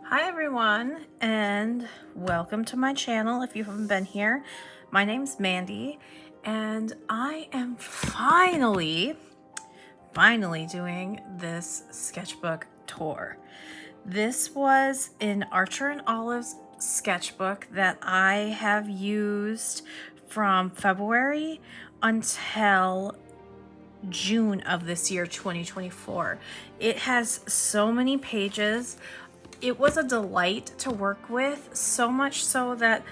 Hi everyone, and welcome to my channel if you haven't been here. My name's Mandy, and I am finally doing this sketchbook tour. This was an Archer and Olive's sketchbook that I have used from February until June of this year, 2024. It has so many pages. It was a delight to work with, so much so that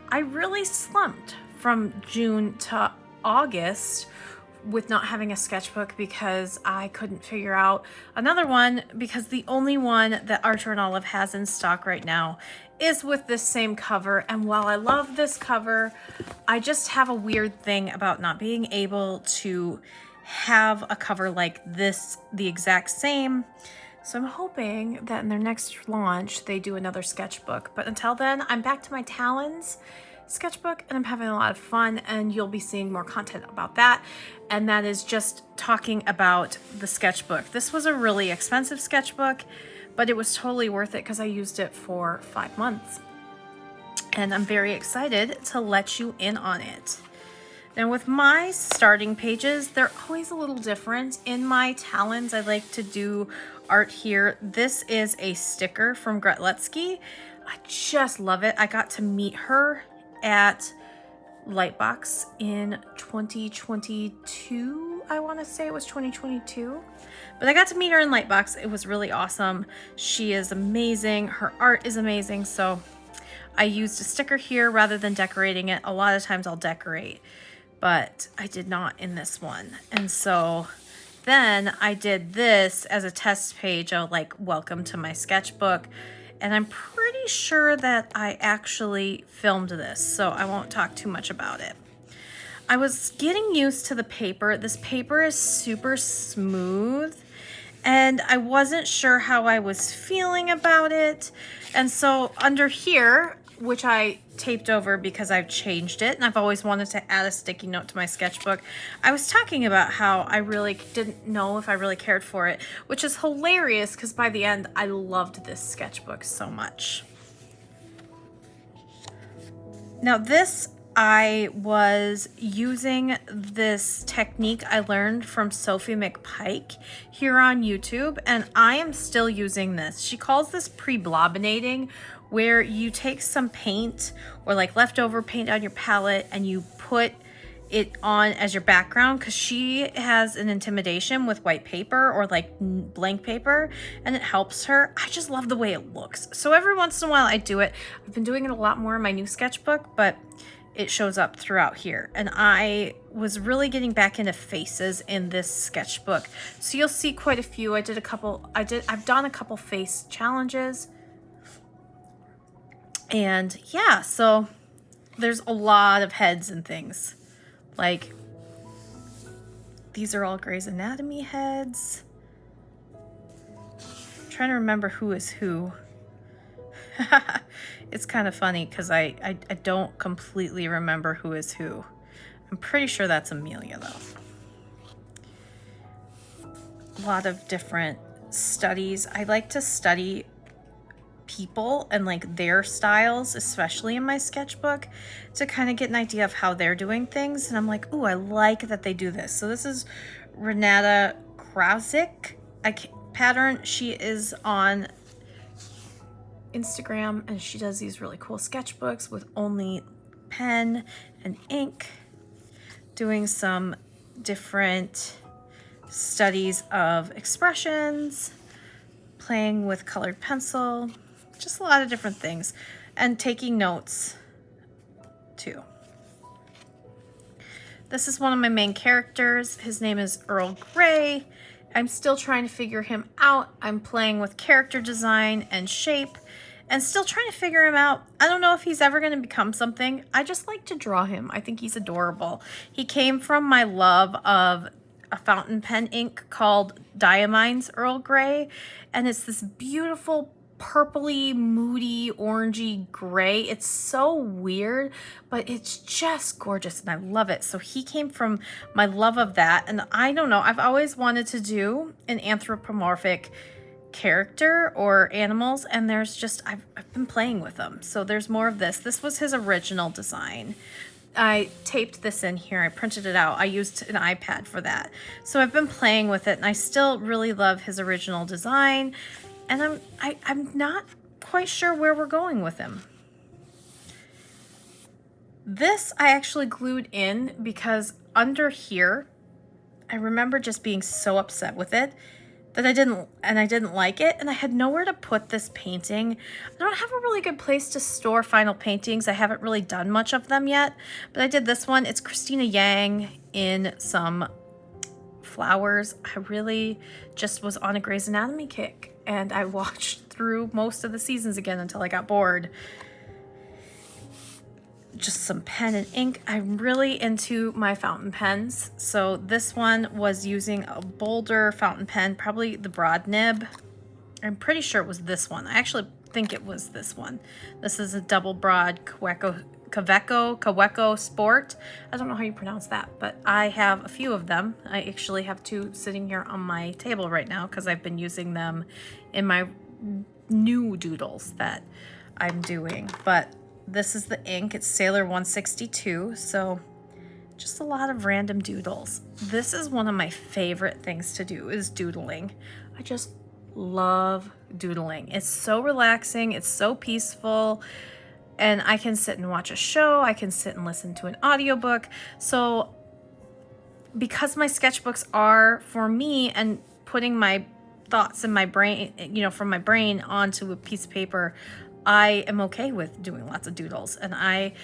I really slumped from June to August with not having a sketchbook because I couldn't figure out another one, because the only one that Archer and Olive has in stock right now is with this same cover. And while I love this cover, I just have a weird thing about not being able to have a cover like this, the exact same. So I'm hoping that in their next launch, they do another sketchbook. But until then, I'm back to my Talons sketchbook and I'm having a lot of fun, and you'll be seeing more content about that. And that is just talking about the sketchbook. This was a really expensive sketchbook, but it was totally worth it because I used it for 5 months. And I'm very excited to let you in on it. Now with my starting pages, they're always a little different. In my Talons, I like to do art here. This is a sticker from Gretletsky. I just love it. I got to meet her at Lightbox in 2022. I want to say it was 2022. But I got to meet her in Lightbox. It was really awesome. She is amazing. Her art is amazing. So I used a sticker here rather than decorating it. A lot of times I'll decorate, but I did not in this one. And so then I did this as a test page of like, welcome to my sketchbook. And I'm pretty sure that I actually filmed this, so I won't talk too much about it. I was getting used to the paper. This paper is super smooth, and I wasn't sure how I was feeling about it. And so under here, which I taped over because I've changed it and I've always wanted to add a sticky note to my sketchbook, I was talking about how I really didn't know if I really cared for it, which is hilarious because by the end I loved this sketchbook so much. Now this, I was using this technique I learned from Sophie McPike here on YouTube, and I am still using this. She calls this pre-blobinating, where you take some paint or like leftover paint on your palette and you put it on as your background, because she has an intimidation with white paper or like blank paper, and it helps her. I just love the way it looks. So every once in a while I do it. I've been doing it a lot more in my new sketchbook, but it shows up throughout here. And I was really getting back into faces in this sketchbook. So you'll see quite a few. I've done a couple face challenges. And yeah, so there's a lot of heads and things. Like, these are all Grey's Anatomy heads. I'm trying to remember who is who. It's kind of funny because I don't completely remember who is who. I'm pretty sure that's Amelia though. A lot of different studies. I like to study people and like their styles, especially in my sketchbook, to kind of get an idea of how they're doing things. And I'm like, ooh, I like that they do this. So this is Renata Krauzik pattern. She is on Instagram and she does these really cool sketchbooks with only pen and ink, doing some different studies of expressions, playing with colored pencil, just a lot of different things, and taking notes too. This is one of my main characters. His name is Earl Grey. I'm still trying to figure him out. I'm playing with character design and shape and still trying to figure him out. I don't know if he's ever going to become something. I just like to draw him. I think he's adorable. He came from my love of a fountain pen ink called Diamine's Earl Grey, and it's this beautiful purpley, moody, orangey gray. It's so weird, but it's just gorgeous and I love it. So he came from my love of that. And I don't know, I've always wanted to do an anthropomorphic character or animals, and there's just, I've been playing with them. So there's more of this. This was his original design. I taped this in here. I printed it out. I used an iPad for that. So I've been playing with it, and I still really love his original design. And I'm not quite sure where we're going with him. This I actually glued in because under here, I remember just being so upset with it that I didn't like it, and I had nowhere to put this painting. I don't have a really good place to store final paintings. I haven't really done much of them yet, but I did this one. It's Christina Yang in some flowers. I really just was on a Grey's Anatomy kick, and I watched through most of the seasons again until I got bored. Just some pen and ink. I'm really into my fountain pens. So this one was using a bolder fountain pen, probably the broad nib. I'm pretty sure it was this one. I actually think it was this one. This is a double broad Kaweco Sport. I don't know how you pronounce that, but I have a few of them. I actually have two sitting here on my table right now because I've been using them in my new doodles that I'm doing. But this is the ink. It's Sailor 162, so just a lot of random doodles. This is one of my favorite things to do, is doodling. I just love doodling. It's so relaxing, it's so peaceful, and I can sit and watch a show, I can sit and listen to an audiobook. So because my sketchbooks are for me and putting my thoughts in my brain, you know, from my brain onto a piece of paper, I am okay with doing lots of doodles. And I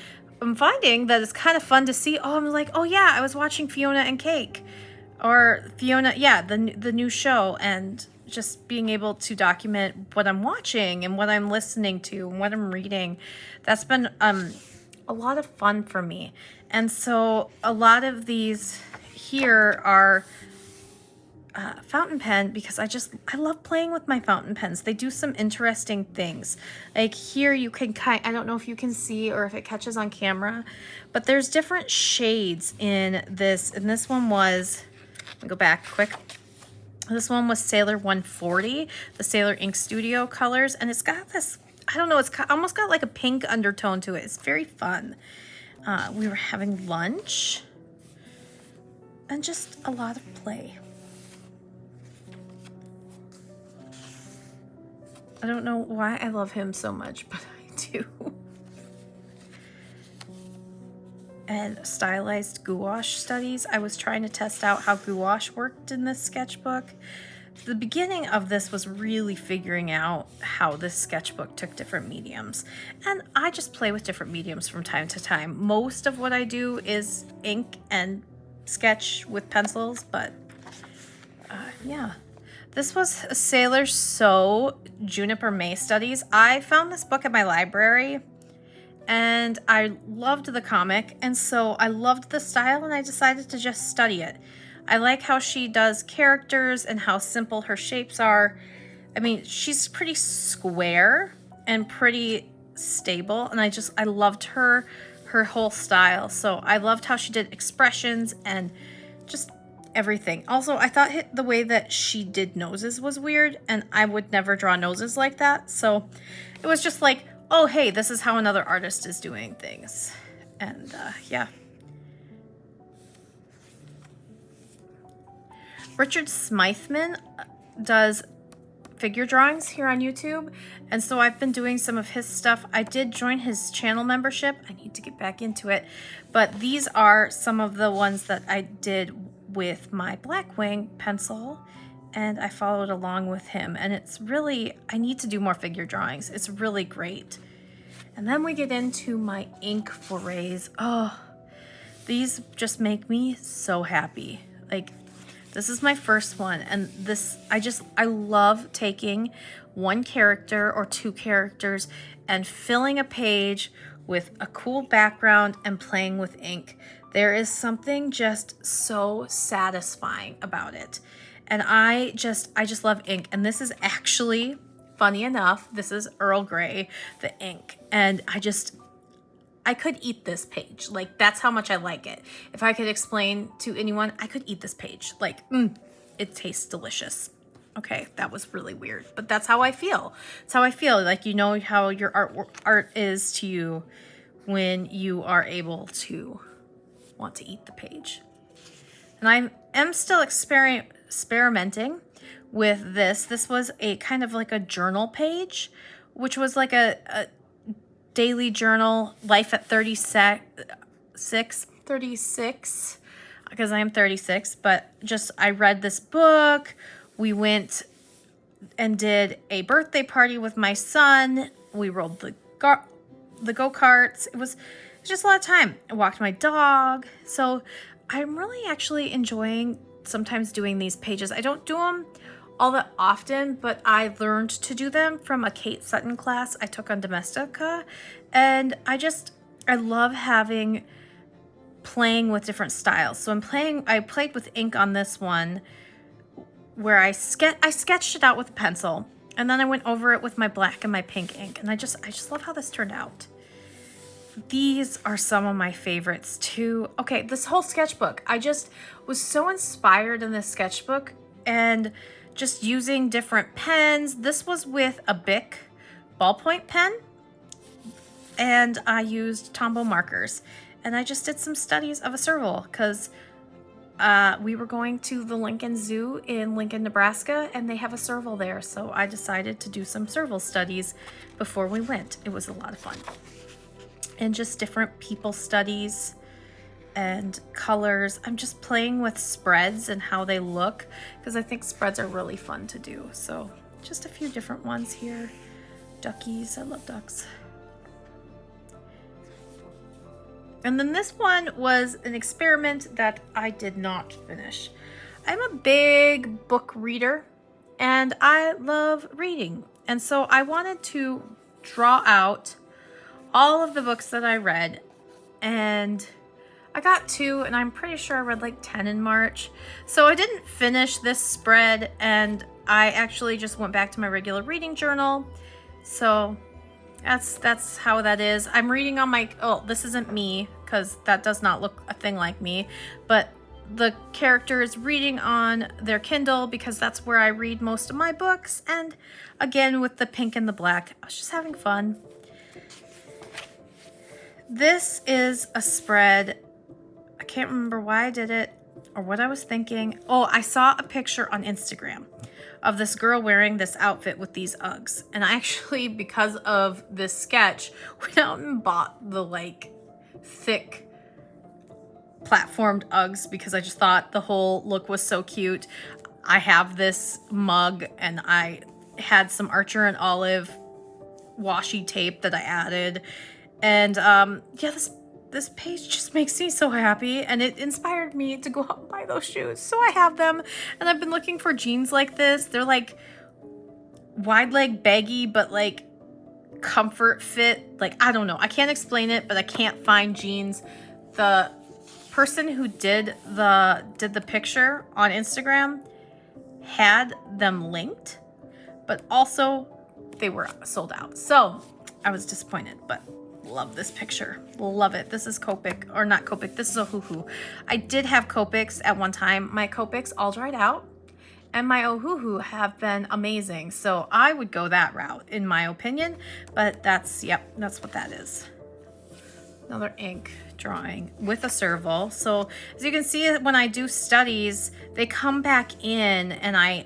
am finding that it's kind of fun to see, oh, I'm like, oh yeah, I was watching Fiona and Cake, or Fiona, yeah, the new show, and just being able to document what I'm watching and what I'm listening to and what I'm reading. That's been a lot of fun for me. And so a lot of these here are fountain pen, because I love playing with my fountain pens. They do some interesting things. Like here you can I don't know if you can see or if it catches on camera, but there's different shades in this. And this one was, let me go back quick. This one was Sailor 140, the Sailor Ink Studio colors. And it's got this, I don't know, it's almost got like a pink undertone to it. It's very fun. We were having lunch and just a lot of play. I don't know why I love him so much, but I do. And Stylized gouache studies. I was trying to test out how gouache worked in this sketchbook. The beginning of this was really figuring out how this sketchbook took different mediums. And I just play with different mediums from time to time. Most of what I do is ink and sketch with pencils, but yeah. This was a Sailor So Juniper May Studies. I found this book at my library and I loved the comic, and so I loved the style and I decided to just study it. I like how she does characters and how simple her shapes are. I mean, she's pretty square and pretty stable, and I loved her whole style. So I loved how she did expressions and just everything. Also, I thought the way that she did noses was weird, and I would never draw noses like that. So it was just like, oh, hey, this is how another artist is doing things. And yeah. Richard Smythman does figure drawings here on YouTube, and so I've been doing some of his stuff. I did join his channel membership. I need to get back into it, but these are some of the ones that I did with my Blackwing pencil, and I followed along with him, and it's really, I need to do more figure drawings. It's really great. And then we get into my ink forays. Oh, these just make me so happy. Like, this is my first one, and this, I love taking one character or two characters and filling a page with a cool background and playing with ink. There is something just so satisfying about it. And I just love ink. And this is actually, funny enough, this is Earl Grey, the ink. And I could eat this page. Like, that's how much I like it. If I could explain to anyone, I could eat this page. Like, it tastes delicious. Okay, that was really weird, but that's how I feel. It's how I feel. Like, you know how your art is to you when you are able to want to eat the page. And I am still experimenting with this. This was a kind of like a journal page, which was like a daily journal, life at 36, because I am 36, but just I read this book. We went and did a birthday party with my son. We rode the go-karts. It was just a lot of time. I walked my dog. So I'm really actually enjoying sometimes doing these pages. I don't do them all that often, but I learned to do them from a Kate Sutton class I took on Domestica. And I love playing with different styles. So I played with ink on this one where I sketched it out with a pencil, and then I went over it with my black and my pink ink. And I just love how this turned out. These are some of my favorites too. Okay, this whole sketchbook, I just was so inspired in this sketchbook and just using different pens. This was with a Bic ballpoint pen, and I used Tombow markers. And I just did some studies of a serval because we were going to the Lincoln Zoo in Lincoln, Nebraska, and they have a serval there. So I decided to do some serval studies before we went. It was a lot of fun. And just different people studies and colors. I'm just playing with spreads and how they look because I think spreads are really fun to do. So just a few different ones here. Duckies, I love ducks. And then this one was an experiment that I did not finish. I'm a big book reader and I love reading. And so I wanted to draw out all of the books that I read, and I got 2, and I'm pretty sure I read like 10 in March. So I didn't finish this spread, and I actually just went back to my regular reading journal. So that's how that is. I'm reading on my, oh, this isn't me, because that does not look a thing like me, but the character is reading on their Kindle because that's where I read most of my books. And again, with the pink and the black, I was just having fun. This is a spread. I can't remember why I did it or what I was thinking. Oh, I saw a picture on Instagram of this girl wearing this outfit with these Uggs. And I actually, because of this sketch, went out and bought the like thick platformed Uggs because I just thought the whole look was so cute. I have this mug and I had some Archer and Olive washi tape that I added. And yeah, this page just makes me so happy, and it inspired me to go out and buy those shoes. So I have them, and I've been looking for jeans like this. They're like wide leg baggy, but like comfort fit. Like, I don't know. I can't explain it, but I can't find jeans. The person who did the picture on Instagram had them linked, but also they were sold out. So I was disappointed, but love this picture. Love it. This is Copic, or not Copic. This is Ohuhu. I did have Copics at one time. My Copics all dried out, and my Ohuhu have been amazing. So I would go that route, in my opinion. But that's, yep, that's what that is. Another ink drawing with a serval. So as you can see, when I do studies, they come back in, and I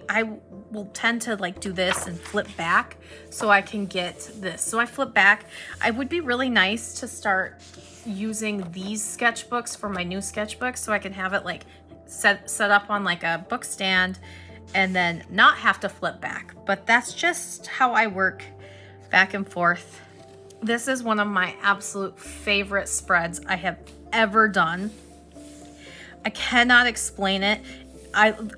will tend to like do this and flip back so I can get this. So I flip back. I would be really nice to start using these sketchbooks for my new sketchbook so I can have it like set up on like a book stand and then not have to flip back. But that's just how I work back and forth. This is one of my absolute favorite spreads I have ever done. I cannot explain it.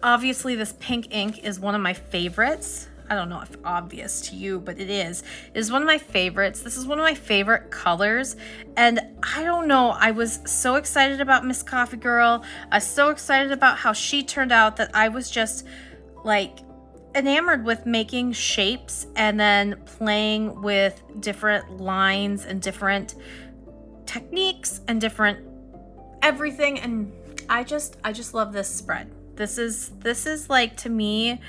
Obviously this pink ink is one of my favorites. I don't know if obvious to you, but it is. It is one of my favorites. This is one of my favorite colors. And I don't know, I was so excited about Miss Coffee Girl. I was so excited about how she turned out that I was just like enamored with making shapes and then playing with different lines and different techniques and different everything. And I just love this spread. This is like, to me,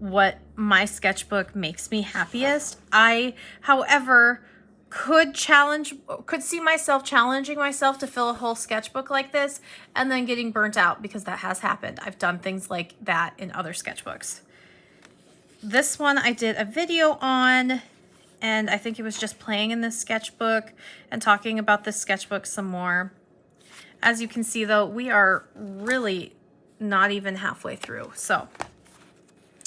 what my sketchbook makes me happiest. I, however, could see myself challenging myself to fill a whole sketchbook like this and then getting burnt out, because that has happened. I've done things like that in other sketchbooks. This one I did a video on, and I think it was just playing in this sketchbook and talking about this sketchbook some more. As you can see though, we are really not even halfway through. So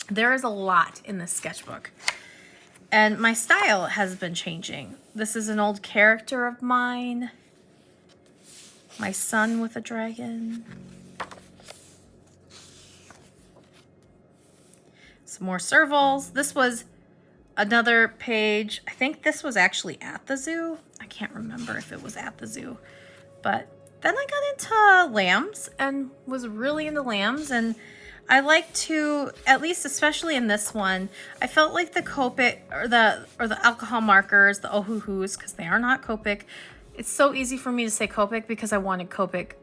there is a lot in this sketchbook. And my style has been changing. This is an old character of mine. My son with a dragon. Some more servals. This was another page. I think this was actually at the zoo. I can't remember if it was at the zoo. But then I got into lambs and was really into lambs, and I like to, at least especially in this one, I felt like the Copic or the alcohol markers, the Ohuhus, because they are not Copic. It's so easy for me to say Copic because I wanted Copic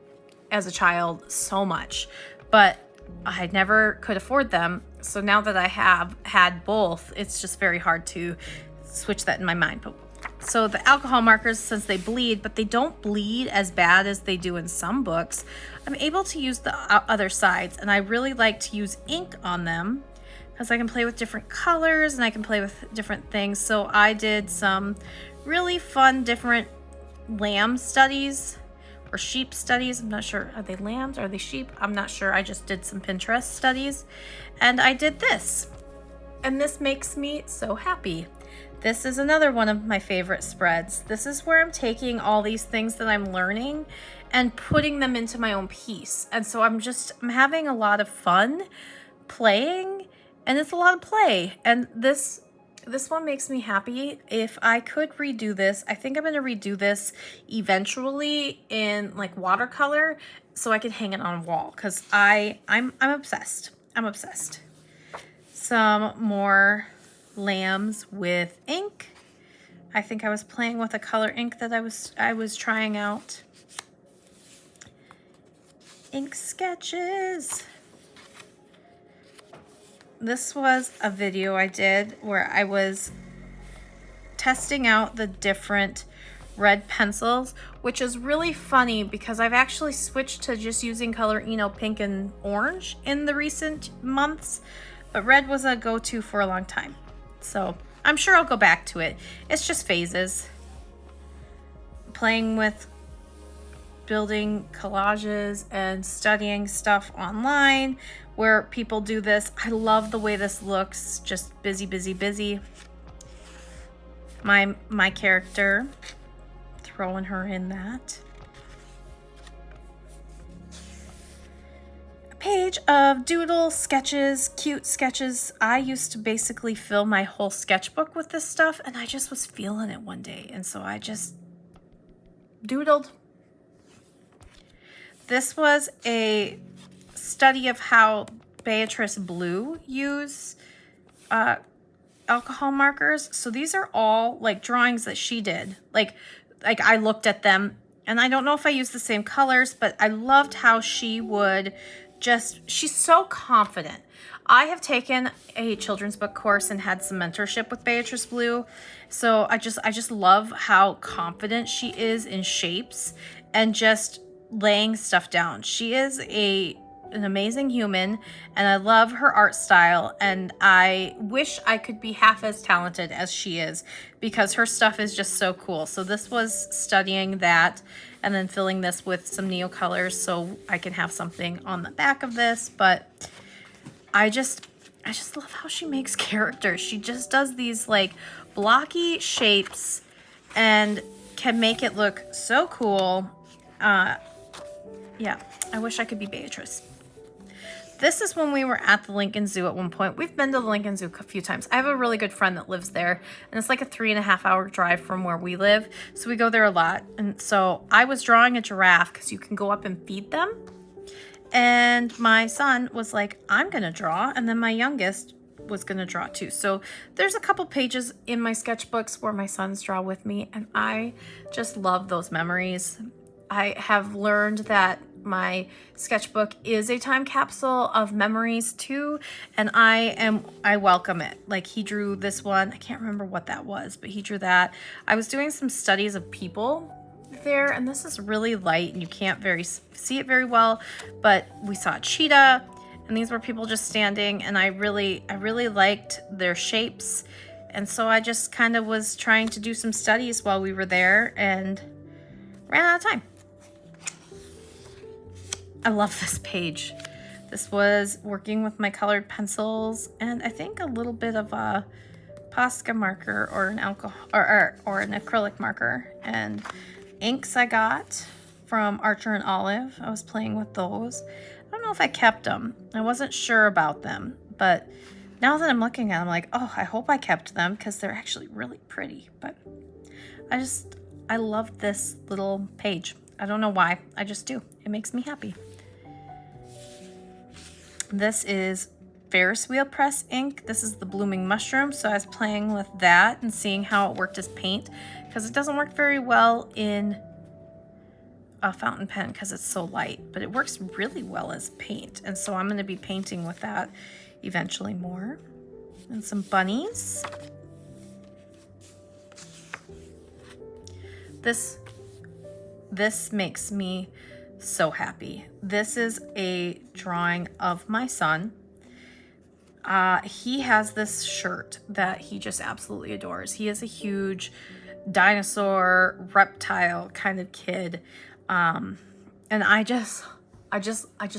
as a child so much, but I never could afford them. So now that I have had both, it's just very hard to switch that in my mind. But so the alcohol markers, since they bleed, but they don't bleed as bad as they do in some books, I'm able to use the other sides, and I really like to use ink on them because I can play with different colors and I can play with different things. So I did some really fun different lamb studies or sheep studies. I'm not sure. Are they lambs? Are they sheep? I'm not sure. I just did some Pinterest studies, and I did this, and this makes me so happy. This is another one of my favorite spreads. This is where I'm taking all these things that I'm learning and putting them into my own piece. And so I'm having a lot of fun playing, and it's a lot of play. And this one makes me happy. If I could redo this, I think I'm going to redo this eventually in like watercolor so I can hang it on a wall, because I'm obsessed. I'm obsessed. Some more lambs with ink. I think I was playing with a color ink that I was trying out. Ink sketches. This was a video I did where I was testing out the different red pencils, which is really funny because I've actually switched to just using color pink and orange in the recent months, but red was a go-to for a long time. So I'm sure I'll go back to it. It's just phases. Playing with building collages and studying stuff online where people do this. I love the way this looks. Just busy, busy, busy. My character, throwing her in that. Page of doodles, sketches, cute sketches. I used to basically fill my whole sketchbook with this stuff, and I just was feeling it one day, and so I just doodled. This was a study of how Beatrice Blue used alcohol markers. So these are all like drawings that she did. Like I looked at them, and I don't know if I used the same colors, but I loved how she would she's so confident. I have taken a children's book course and had some mentorship with Beatrice Blue. So I just love how confident she is in shapes and just laying stuff down. She is an amazing human, and I love her art style, and I wish I could be half as talented as she is because her stuff is just so cool. So this was studying that and then filling this with some Neo colors so I can have something on the back of this. But I just love how she makes characters. She just does these like blocky shapes and can make it look so cool. Yeah, I wish I could be Beatrice. This is when we were at the Lincoln Zoo at one point. We've been to the Lincoln Zoo a few times. I have a really good friend that lives there, and it's like a 3.5-hour drive from where we live. So we go there a lot. And so I was drawing a giraffe because you can go up and feed them. And my son was like, I'm going to draw. And then my youngest was going to draw too. So there's a couple pages in my sketchbooks where my sons draw with me, and I just love those memories. I have learned that my sketchbook is a time capsule of memories too, and I welcome it. Like, he drew this one, I can't remember what that was, but he drew that. I was doing some studies of people there, and this is really light and you can't see it very well, but we saw a cheetah, and these were people just standing, and I really liked their shapes, and so I just kind of was trying to do some studies while we were there and ran out of time. I love this page. This was working with my colored pencils and I think a little bit of a Posca marker or an alcohol or an acrylic marker, and inks I got from Archer and Olive. I was playing with those. I don't know if I kept them. I wasn't sure about them, but now that I'm looking at them, I'm like, oh, I hope I kept them because they're actually really pretty. But I love this little page. I don't know why. I just do. It makes me happy. This is Ferris wheel press ink. This is the Blooming Mushroom. So I was playing with that and seeing how it worked as paint, because it doesn't work very well in a fountain pen because it's so light, but it works really well as paint. And so I'm going to be painting with that eventually more. And some bunnies. This makes me so happy. This is a drawing of my son. He has this shirt that he just absolutely adores. He is a huge dinosaur reptile kind of kid. And I just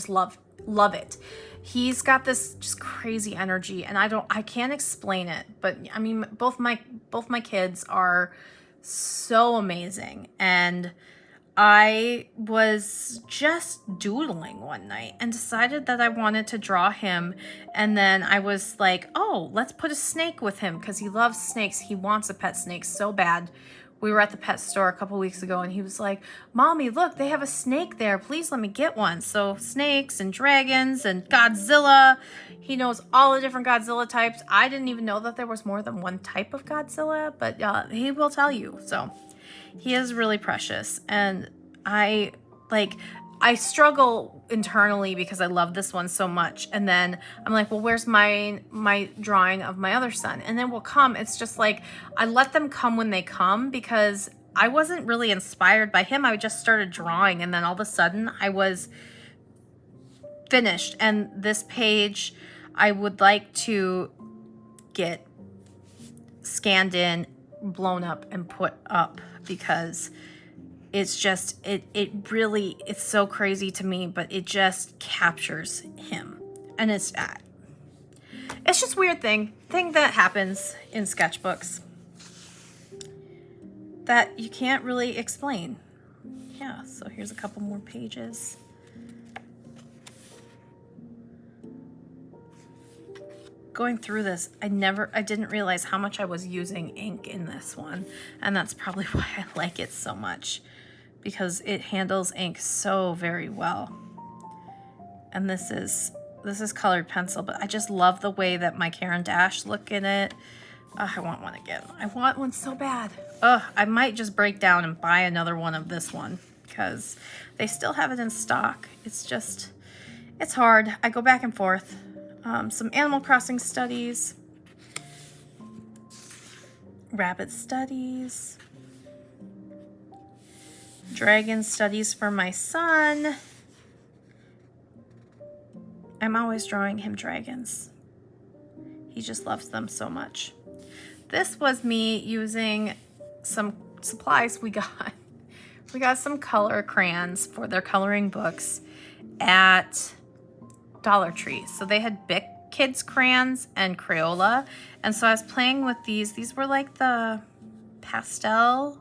love it. He's got this just crazy energy, and I can't explain it, but I mean, both my kids are so amazing. And I was just doodling one night and decided that I wanted to draw him. And then I was like, oh, let's put a snake with him because he loves snakes. He wants a pet snake so bad. We were at the pet store a couple weeks ago and he was like, Mommy, look, they have a snake there. Please let me get one. So snakes and dragons and Godzilla. He knows all the different Godzilla types. I didn't even know that there was more than one type of Godzilla, but he will tell you. So he is really precious, and I struggle internally because I love this one so much, and then I'm like, well, where's my drawing of my other son? And then will come. It's just like I let them come when they come because I wasn't really inspired by him. I just started drawing, and then all of a sudden I was finished. And this page I would like to get scanned in, blown up, and put up because it's just, it's so crazy to me, but it just captures him. And it's just weird thing that happens in sketchbooks that you can't really explain. Yeah, so here's a couple more pages. Going through this, I didn't realize how much I was using ink in this one, and that's probably why I like it so much, because it handles ink so very well. And this is colored pencil, but I just love the way that my Caran d'Ache look in it. I want one again. I want one so bad. I might just break down and buy another one of this one because they still have it in stock. It's hard. I go back and forth. Some Animal Crossing studies, rabbit studies, dragon studies for my son. I'm always drawing him dragons. He just loves them so much. This was me using some supplies we got. We got some color crayons for their coloring books at Dollar Tree. So they had Bic kids crayons and Crayola, and so I was playing with these. These were like the pastel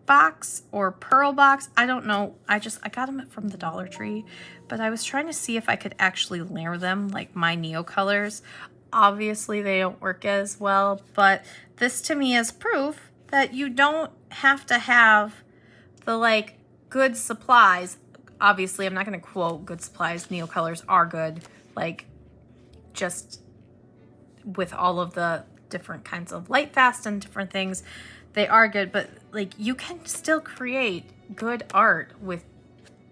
box or pearl box. I don't know. I got them from the Dollar Tree, but I was trying to see if I could actually layer them like my Neo colors. Obviously they don't work as well, but this to me is proof that you don't have to have the like good supplies. Obviously, I'm not going to quote good supplies. Neo colors are good, like just with all of the different kinds of light fast and different things, they are good, but like you can still create good art with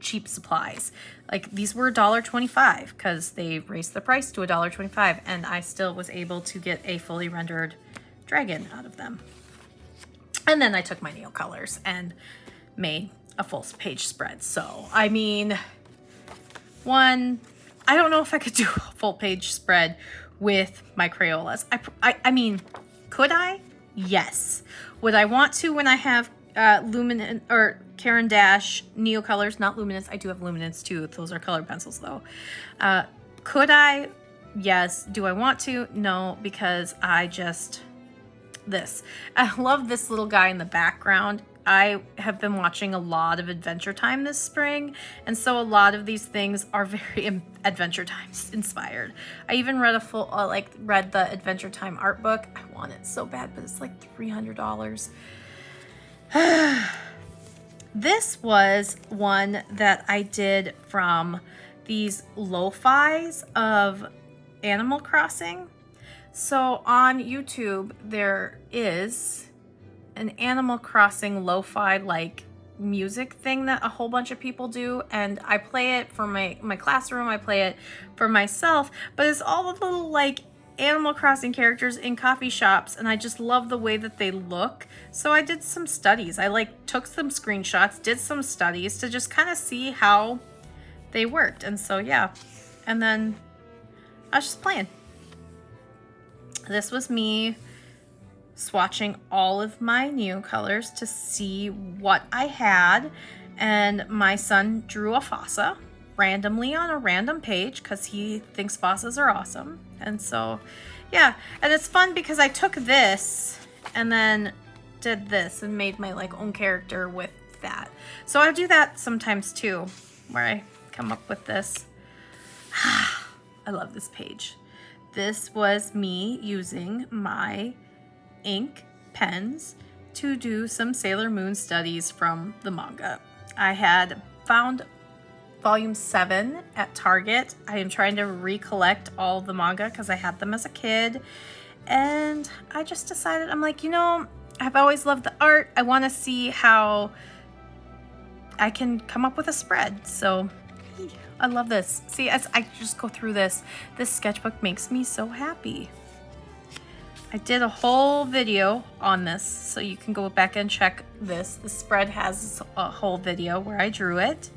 cheap supplies. Like these were $1.25 because they raised the price to $1.25, and I still was able to get a fully rendered dragon out of them. And then I took my nail colors and made a full page spread. So, I mean, I don't know if I could do a full page spread with my Crayolas. I mean, could I? Yes. Would I want to when I have Luminance or Caran d'Ache Neocolors, not Luminance. I do have Luminance too. Those are colored pencils though. Could I? Yes. Do I want to? No, because I love this little guy in the background. I have been watching a lot of Adventure Time this spring, and so a lot of these things are very Adventure Time inspired. I even read read the Adventure Time art book. I want it so bad, but it's like $300. This was one that I did from these lo-fis of Animal Crossing. So on YouTube, there is an Animal Crossing lo-fi like music thing that a whole bunch of people do, and I play it for my classroom, I play it for myself, but it's all the little like Animal Crossing characters in coffee shops, and I just love the way that they look. So I did some studies. I took some screenshots, did some studies to just kind of see how they worked. And so yeah, and then I was just playing. This was me swatching all of my Neocolors to see what I had, and my son drew a fossa randomly on a random page because he thinks fossas are awesome. And so yeah, and it's fun because I took this and then did this and made my own character with that. So I do that sometimes too, where I come up with this. I love this page. This was me using my ink pens to do some Sailor Moon studies from the manga. I had found volume 7 at Target. I am trying to recollect all the manga because I had them as a kid, and I just decided, I'm like, I've always loved the art. I want to see how I can come up with a spread. So I love this. See, as I just go through this sketchbook makes me so happy. I did a whole video on this, so you can go back and check this. The spread has a whole video where I drew it.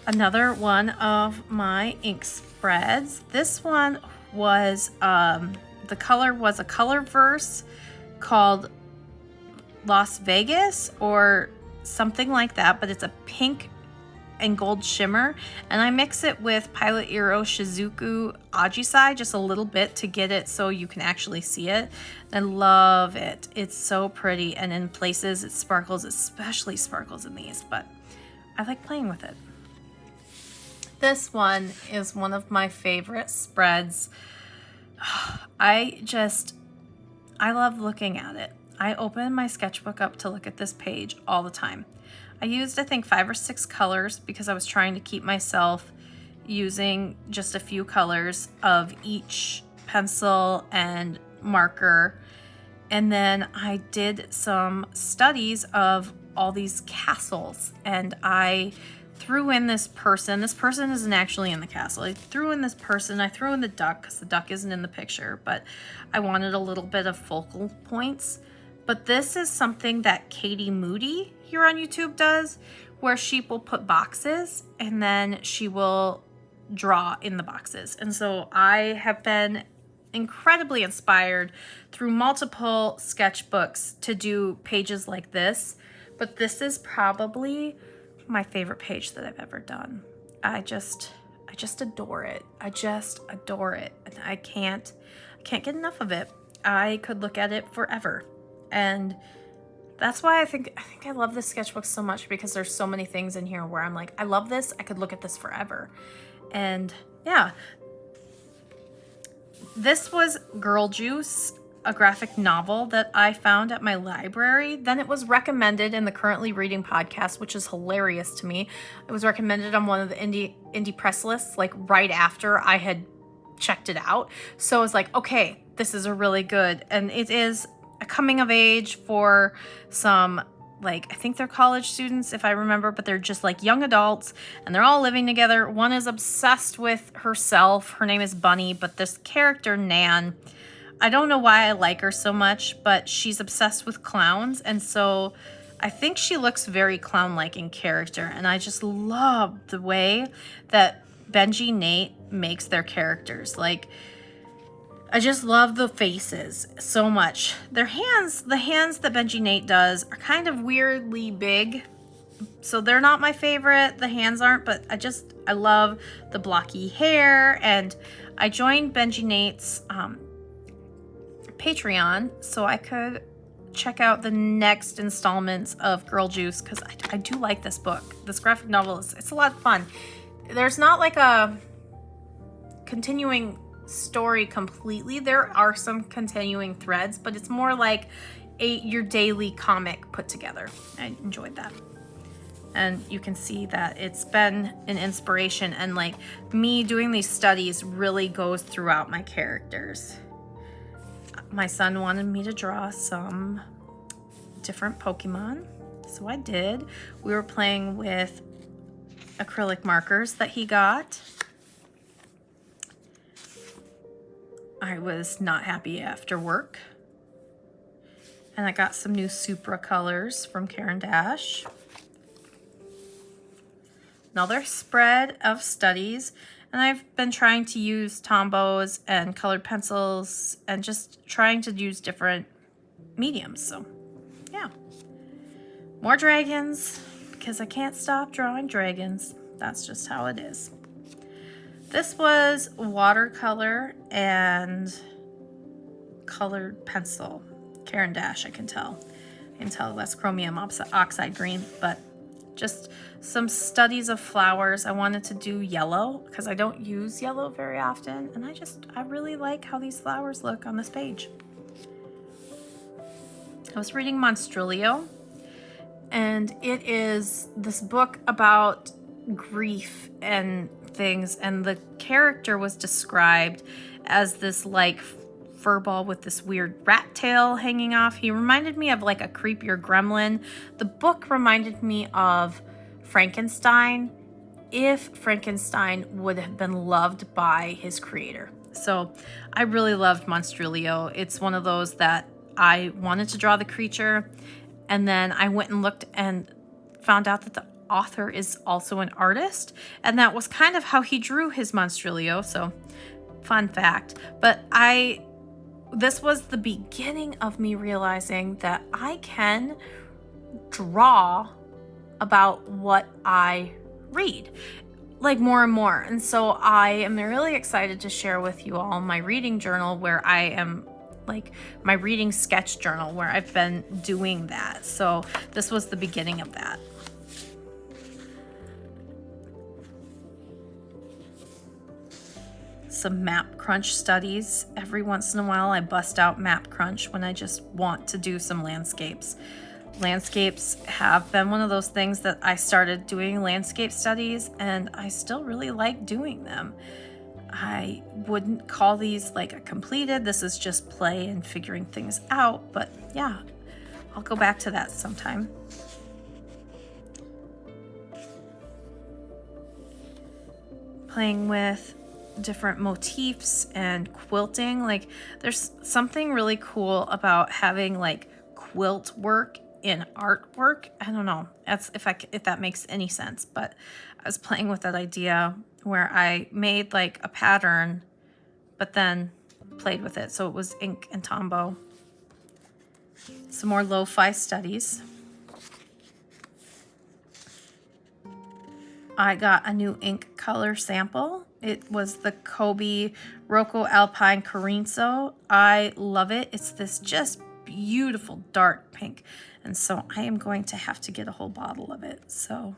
Another one of my ink spreads. This one was, the color was a color verse called Las Vegas or something like that, but it's a pink and gold shimmer, and I mix it with Pilot Iro Shizuku Ajisai just a little bit to get it so you can actually see it. I love it. It's so pretty, and in places it sparkles, especially sparkles in these, but I like playing with it. This one is one of my favorite spreads. I love looking at it. I open my sketchbook up to look at this page all the time. I used, I think, 5 or 6 colors because I was trying to keep myself using just a few colors of each pencil and marker. And then I did some studies of all these castles, and I threw in this person. This person isn't actually in the castle. I threw in this person. I threw in the duck because the duck isn't in the picture, but I wanted a little bit of focal points. But this is something that Katie Moody here on YouTube does, where she will put boxes and then she will draw in the boxes. And so I have been incredibly inspired through multiple sketchbooks to do pages like this. But this is probably my favorite page that I've ever done. I just adore it. I just adore it. And I can't get enough of it. I could look at it forever. And that's why I think I love this sketchbook so much, because there's so many things in here where I'm like, I love this. I could look at this forever. And yeah, this was Girl Juice, a graphic novel that I found at my library. Then it was recommended in the Currently Reading podcast, which is hilarious to me. It was recommended on one of the indie press lists, like right after I had checked it out. So I was like, okay, this is a really good, and it is a coming of age for some like, I think they're college students if I remember, but they're just like young adults and they're all living together. One is obsessed with herself. Her name is Bunny, but this character, Nan, I don't know why I like her so much, but she's obsessed with clowns. And so I think she looks very clown-like in character. And I just love the way that Benji Nate makes their characters. Like, I just love the faces so much. Their hands, the hands that Benji Nate does are kind of weirdly big. So they're not my favorite. The hands aren't, but I love the blocky hair. And I joined Benji Nate's Patreon so I could check out the next installments of Girl Juice, because I do like this book. This graphic novel, it's a lot of fun. There's not like a continuing story completely. There are some continuing threads, but it's more like your daily comic put together. I enjoyed that. And you can see that it's been an inspiration, and like me doing these studies really goes throughout my characters. My son wanted me to draw some different Pokemon, so I did. We were playing with acrylic markers that he got. I was not happy after work. And I got some new Supra colors from Karen Dash. Another spread of studies. And I've been trying to use Tombows and colored pencils and just trying to use different mediums. So, yeah. More dragons, because I can't stop drawing dragons. That's just how it is. This was watercolor and colored pencil. Karen Dash, I can tell. I can tell that's chromium oxide green, but just some studies of flowers. I wanted to do yellow because I don't use yellow very often, and I really like how these flowers look on this page. I was reading Monstrilio, and it is this book about grief and things, and the character was described as this like furball with this weird rat tail hanging off. He reminded me of like a creepier gremlin. The book reminded me of Frankenstein, if Frankenstein would have been loved by his creator. So I really loved Monstrilio. It's one of those that I wanted to draw the creature, and then I went and looked and found out that the author is also an artist, and that was kind of how he drew his Monstrilio. So fun fact. But this was the beginning of me realizing that I can draw about what I read, like more and more. And so I am really excited to share with you all my reading journal, where I am like my reading sketch journal, where I've been doing that. So this was the beginning of that. Some map crunch studies. Every once in a while I bust out map crunch when I just want to do some landscapes. Landscapes have been one of those things that I started doing landscape studies, and I still really like doing them. I wouldn't call these like a completed. This is just play and figuring things out, but yeah, I'll go back to that sometime. Playing with different motifs and quilting. Like, there's something really cool about having like quilt work in artwork. I don't know, that's if that makes any sense, but I was playing with that idea where I made like a pattern but then played with it, so it was ink and Tombow. Some more lo-fi studies. I got a new ink color sample. It was the Kobe Rocco Alpine Carrizo. I love it. It's this just beautiful dark pink. And so I am going to have to get a whole bottle of it. So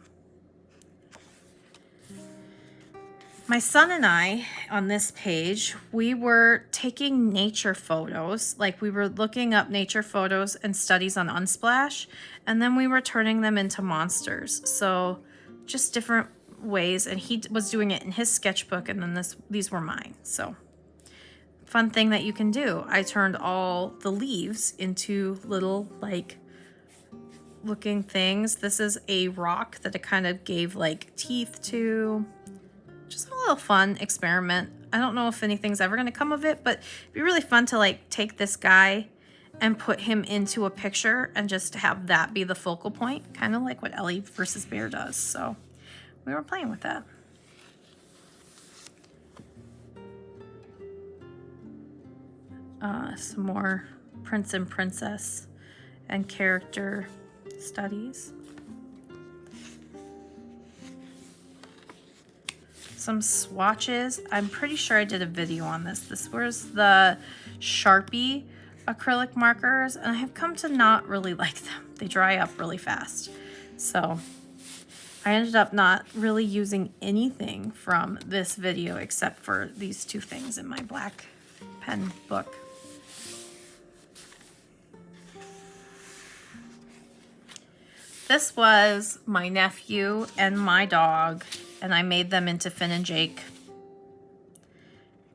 my son and I, on this page, we were taking nature photos. Like, we were looking up nature photos and studies on Unsplash, and then we were turning them into monsters. So just different ways, and he was doing it in his sketchbook, and then these were mine. So fun thing that you can do. I turned all the leaves into little like looking things. This is a rock that it kind of gave like teeth to. Just a little fun experiment. I don't know if anything's ever going to come of it, but it'd be really fun to like take this guy and put him into a picture and just have that be the focal point, kind of like what Ellie versus Bear does. So we were playing with that. Some more Prince and Princess and character studies. Some swatches. I'm pretty sure I did a video on this. This was the Sharpie acrylic markers, and I have come to not really like them. They dry up really fast. So I ended up not really using anything from this video except for these two things in my black pen book. This was my nephew and my dog, and I made them into Finn and Jake.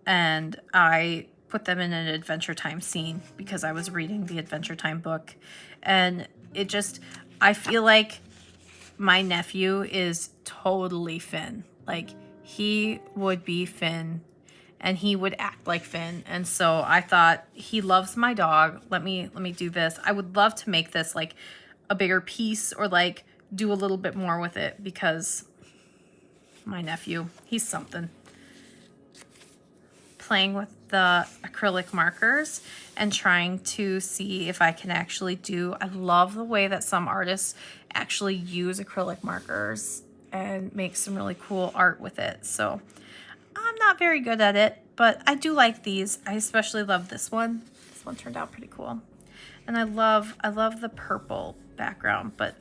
And I put them in an Adventure Time scene because I was reading the Adventure Time book. And it just, I feel like my nephew is totally Finn. Like, he would be Finn and he would act like Finn. And so I thought, he loves my dog. Let me do this. I would love to make this like a bigger piece or like do a little bit more with it because my nephew, he's something. Playing with the acrylic markers and trying to see if I can actually do, I love the way that some artists actually use acrylic markers and make some really cool art with it. So I'm not very good at it, but I do like these. I especially love this one. This one turned out pretty cool. And I love the purple background, but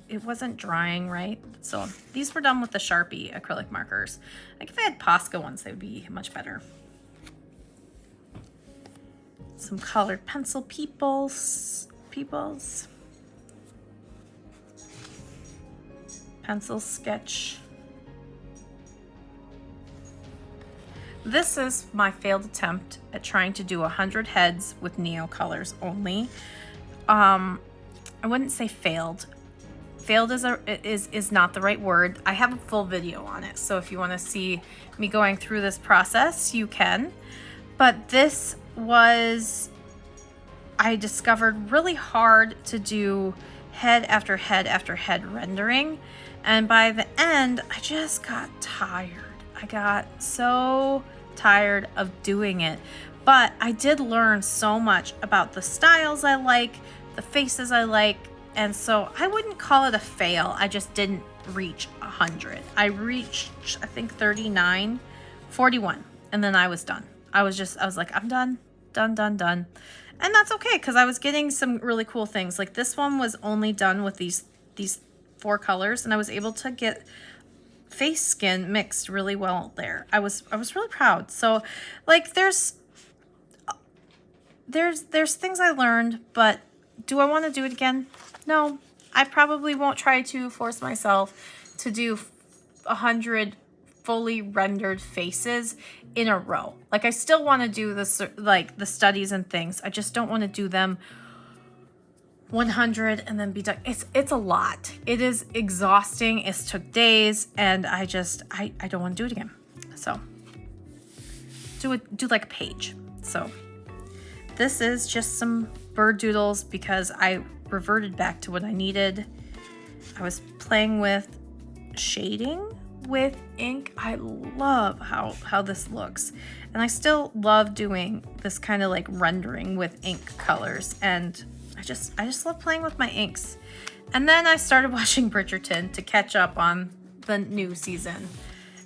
it wasn't drying right. So these were done with the Sharpie acrylic markers. Like if I had Posca ones, they would be much better. Some colored pencil peoples. Pencil sketch. This is my failed attempt at trying to do 100 heads with Neo colors only. I wouldn't say failed. Failed is not the right word. I have a full video on it, so if you want to see me going through this process, you can. But this was, I discovered, really hard to do head after head after head rendering, and by the end, I just got tired. I got so tired of doing it, but I did learn so much about the styles I like, the faces I like, and so I wouldn't call it a fail. I just didn't reach 100. I reached, I think 39, 41, and then I was done. I was like, I'm done. And that's okay, because I was getting some really cool things. Like this one was only done with these 4 colors, and I was able to get face skin mixed really well there. I was really proud. So like there's things I learned, but do I want to do it again? No, I probably won't try to force myself to do 100 fully rendered faces in a row. Like I still want to do this, like the studies and things. I just don't want to do them 100 and then be done. It's a lot. It is exhausting. It took days, and I don't want to do it again. So do like a page. So this is just some bird doodles because I reverted back to what I needed. I was playing with shading with ink. I love how this looks, and I still love doing this kind of like rendering with ink colors, and I just love playing with my inks. And then I started watching Bridgerton to catch up on the new season,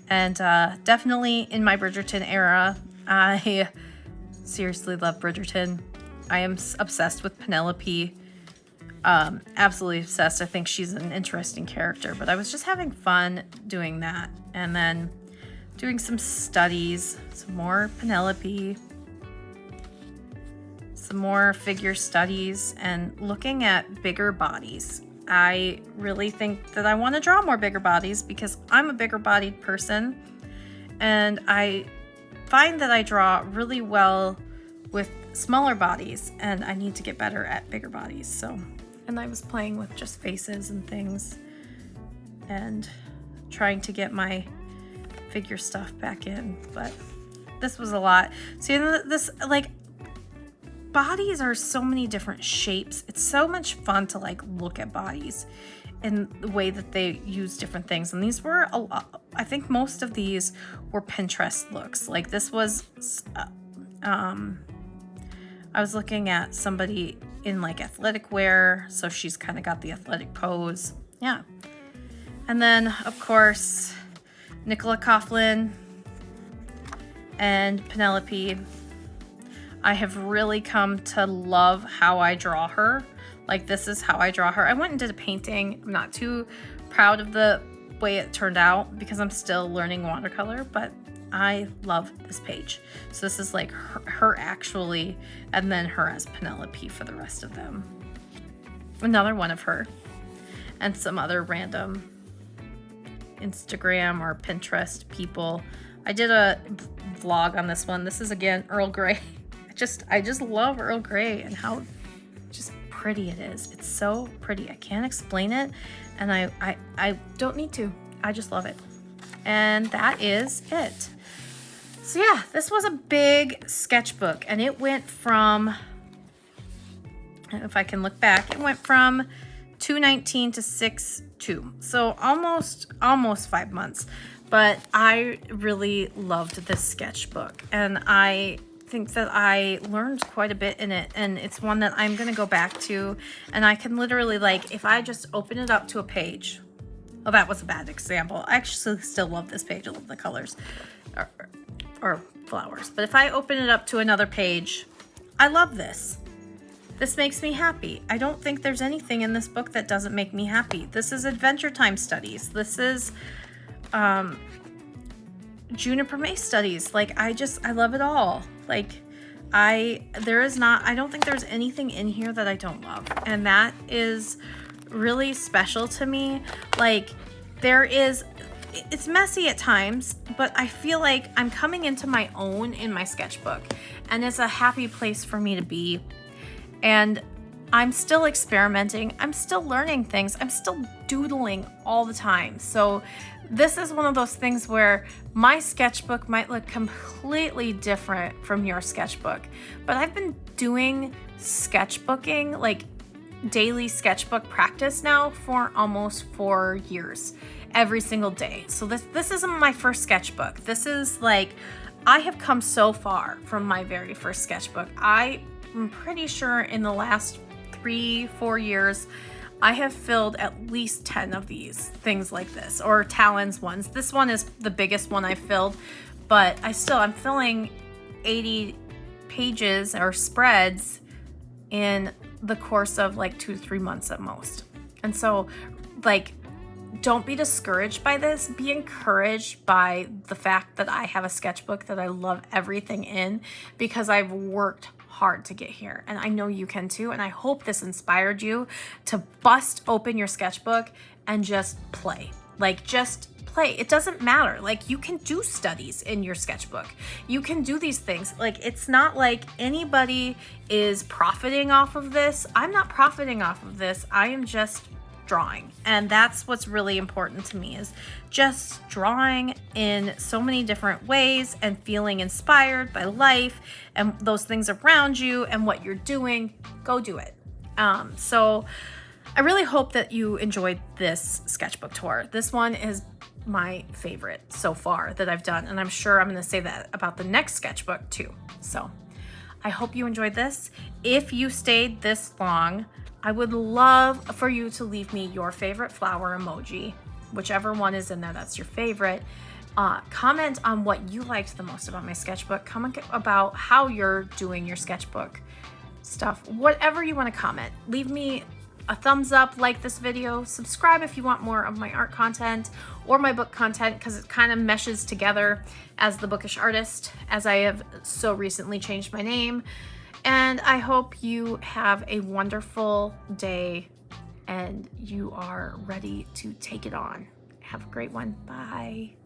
and definitely in my Bridgerton era, I seriously love Bridgerton. I am obsessed with Penelope. Absolutely obsessed. I think she's an interesting character, but I was just having fun doing that. And then doing some studies, some more Penelope, some more figure studies, and looking at bigger bodies. I really think that I want to draw more bigger bodies because I'm a bigger bodied person, and I find that I draw really well with smaller bodies, and I need to get better at bigger bodies. So And I was playing with just faces and things and trying to get my figure stuff back in, but this was a lot. See, this, like, bodies are so many different shapes. It's so much fun to like look at bodies and the way that they use different things. And these were a lot, I think most of these were Pinterest looks. Like this was, I was looking at somebody in like athletic wear, so she's kind of got the athletic pose. Yeah. And then of course, Nicola Coughlan and Penelope. I have really come to love how I draw her. Like this is how I draw her. I went and did a painting. I'm not too proud of the way it turned out because I'm still learning watercolor, but I love this page. So this is like her actually, and then her as Penelope for the rest of them. Another one of her and some other random Instagram or Pinterest people. I did a vlog on this one. This is again Earl Grey. I just love Earl Grey and how just pretty it is. It's so pretty. I can't explain it, and I don't need to. I just love it. And that is it. So yeah, this was a big sketchbook, and it went from, if I can look back, it went from 219 to 62. So almost 5 months. But I really loved this sketchbook, and I think that I learned quite a bit in it, and it's one that I'm gonna go back to, and I can literally, like, if I just open it up to a page, oh, that was a bad example. I actually still love this page. I love the colors or flowers, but if I open it up to another page, I love this. This makes me happy. I don't think there's anything in this book that doesn't make me happy. This is Adventure Time Studies. This is Juniper May Studies. Like, I love it all. Like, I don't think there's anything in here that I don't love. And that is really special to me. Like, it's messy at times, but I feel like I'm coming into my own in my sketchbook, and it's a happy place for me to be. And I'm still experimenting. I'm still learning things. I'm still doodling all the time. So this is one of those things where my sketchbook might look completely different from your sketchbook, but I've been doing sketchbooking, like daily sketchbook practice now for almost 4 years, every single day. So this isn't my first sketchbook. This is like, I have come so far from my very first sketchbook. I'm pretty sure in the last 3-4 years, I have filled at least 10 of these things like this, or Talon's ones. This one is the biggest one I've filled, but I'm filling 80 pages or spreads in the course of like 2 to 3 months at most. And so, like, don't be discouraged by this. Be encouraged by the fact that I have a sketchbook that I love everything in, because I've worked hard to get here, and I know you can too. And I hope this inspired you to bust open your sketchbook and just play. Like, just play. It doesn't matter. Like, you can do studies in your sketchbook. You can do these things. Like, it's not like anybody is profiting off of this. I'm not profiting off of this. I am just drawing, and that's what's really important to me, is just drawing in so many different ways and feeling inspired by life and those things around you and what you're doing. Go do it. So I really hope that you enjoyed this sketchbook tour. This one is my favorite so far that I've done, and I'm sure I'm going to say that about the next sketchbook too. So I hope you enjoyed this. If you stayed this long, I would love for you to leave me your favorite flower emoji, whichever one is in there that's your favorite. Comment on what you liked the most about my sketchbook. Comment about how you're doing your sketchbook stuff. Whatever you want to comment. Leave me a thumbs up, like this video, subscribe if you want more of my art content or my book content, because it kind of meshes together as the Bookish Artist, as I have so recently changed my name. And I hope you have a wonderful day and you are ready to take it on. Have a great one. Bye.